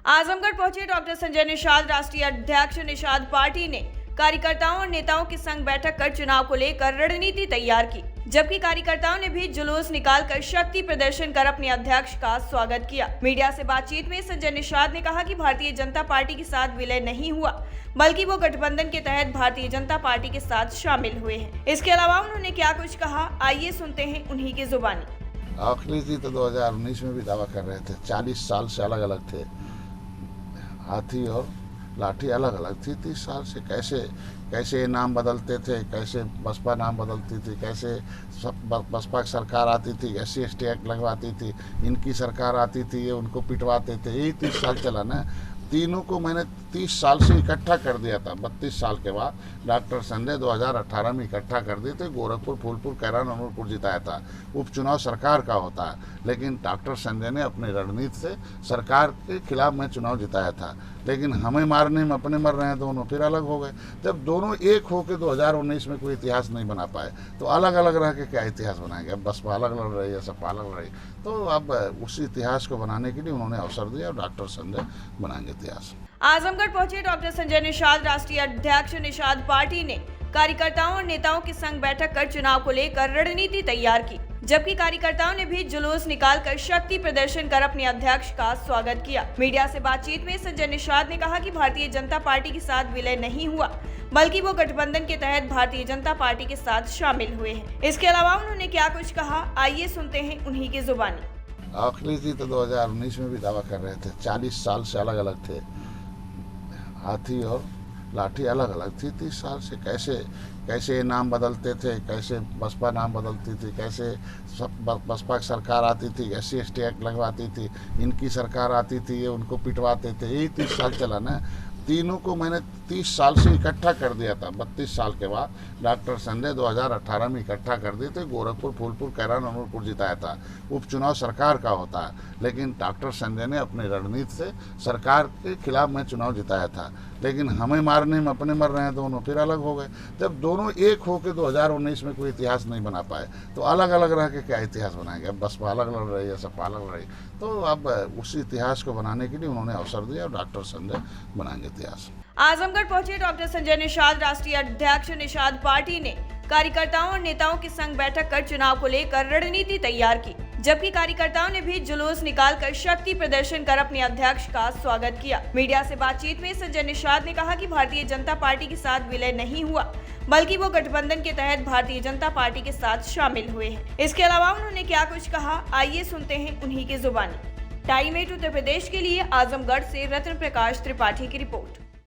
आजमगढ़ पहुंचे डॉक्टर संजय निषाद। राष्ट्रीय अध्यक्ष निषाद पार्टी ने कार्यकर्ताओं और नेताओं के संग बैठक कर चुनाव को लेकर रणनीति तैयार की, जबकि कार्यकर्ताओं ने भी जुलूस निकालकर शक्ति प्रदर्शन कर अपने अध्यक्ष का स्वागत किया। मीडिया से बातचीत में संजय निषाद ने कहा कि भारतीय जनता पार्टी के साथ विलय नहीं हुआ, बल्कि वो गठबंधन के तहत भारतीय जनता पार्टी के साथ शामिल हुए हैं। इसके अलावा उन्होंने क्या कुछ कहा, आइए सुनते हैं उन्हीं की जुबानी। अखिलेश जी तो 2019 में भी दावा कर रहे थे, 40 साल से अलग अलग थे, हाथी और लाठी अलग अलग थी। 30 साल से कैसे नाम बदलते थे, कैसे बसपा नाम बदलती थी, कैसे बसपा की सरकार आती थी, SC/ST एक्ट लगवाती थी, इनकी सरकार आती थी, ये उनको पिटवाते थे। यही 30 साल चला ना। तीनों को मैंने 30 साल से इकट्ठा कर दिया था। 32 साल के बाद डॉक्टर संजय 2018 में इकट्ठा कर दिए थे। गोरखपुर, फूलपुर, कैरान, अनूरपुर जिताया था। उपचुनाव सरकार का होता है, लेकिन डॉक्टर संजय ने अपनी रणनीति से सरकार के खिलाफ में चुनाव जिताया था। लेकिन हमें मारने में अपने मर रहे हैं दोनों, फिर अलग हो गए। जब दोनों एक होकर 2019 में कोई इतिहास नहीं बना पाए, तो अलग अलग रह के क्या इतिहास बनाएंगे। अब बसपा अलग लड़ रही है, सपा अलग लड़ रही, तो अब उस इतिहास को बनाने के लिए उन्होंने अवसर दिया और डॉक्टर संजय बनाएंगे इतिहास। आजमगढ़ पहुंचे डॉक्टर संजय निषाद। राष्ट्रीय अध्यक्ष निषाद पार्टी ने कार्यकर्ताओं और नेताओं के संग बैठक कर चुनाव को लेकर रणनीति तैयार की, जबकि कार्यकर्ताओं ने भी जुलूस निकालकर शक्ति प्रदर्शन कर अपने अध्यक्ष का स्वागत किया। मीडिया से बातचीत में संजय निषाद ने कहा कि भारतीय जनता पार्टी के साथ विलय नहीं हुआ, बल्कि वो गठबंधन के तहत भारतीय जनता पार्टी के साथ शामिल हुए हैं। इसके अलावा उन्होंने क्या कुछ कहा, आइए सुनते हैं उन्हीं की जुबानी। अखिलेश जी तो 2019 में भी दावा कर रहे थे, 40 साल से अलग अलग थे, हाथी और लाठी अलग अलग थी। 30 साल से कैसे नाम बदलते थे, कैसे बसपा नाम बदलती थी, कैसे बसपा की सरकार आती थी, SC/ST एक्ट लगवाती थी, इनकी सरकार आती थी, ये उनको पिटवाते थे। यही 30 साल चला ना। तीनों को मैंने 30 साल से इकट्ठा कर दिया था। 32 साल के बाद डॉक्टर संजय 2018 में इकट्ठा कर दिए थे। गोरखपुर, फूलपुर, कैरान, अनूरपुर जिताया था। उपचुनाव सरकार का होता है, लेकिन डॉक्टर संजय ने अपनी रणनीति से सरकार के खिलाफ में चुनाव जिताया था। लेकिन हमें मारने में अपने मर रहे हैं दोनों, फिर अलग हो गए। जब दोनों एक होकर 2019 में कोई इतिहास नहीं बना पाए, तो अलग अलग रह के क्या इतिहास बनाएंगे। अब बसपा अलग लड़ रही है, सपा अलग लड़ रही, तो अब उस इतिहास को बनाने के लिए उन्होंने अवसर दिया और डॉक्टर संजय बनाएंगे इतिहास। आजमगढ़ पहुंचे डॉक्टर संजय निषाद। राष्ट्रीय अध्यक्ष निषाद पार्टी ने कार्यकर्ताओं और नेताओं के संग बैठक कर चुनाव को लेकर रणनीति तैयार की, जबकि कार्यकर्ताओं ने भी जुलूस निकालकर शक्ति प्रदर्शन कर अपने अध्यक्ष का स्वागत किया। मीडिया से बातचीत में संजय निषाद ने कहा कि भारतीय जनता पार्टी के साथ विलय नहीं हुआ, बल्कि वो गठबंधन के तहत भारतीय जनता पार्टी के साथ शामिल हुए हैं। इसके अलावा उन्होंने क्या कुछ कहा, आइए सुनते हैं उन्हीं की जुबानी। टाइम 8 उत्तर प्रदेश के लिए आजमगढ़ से रत्न प्रकाश त्रिपाठी की रिपोर्ट।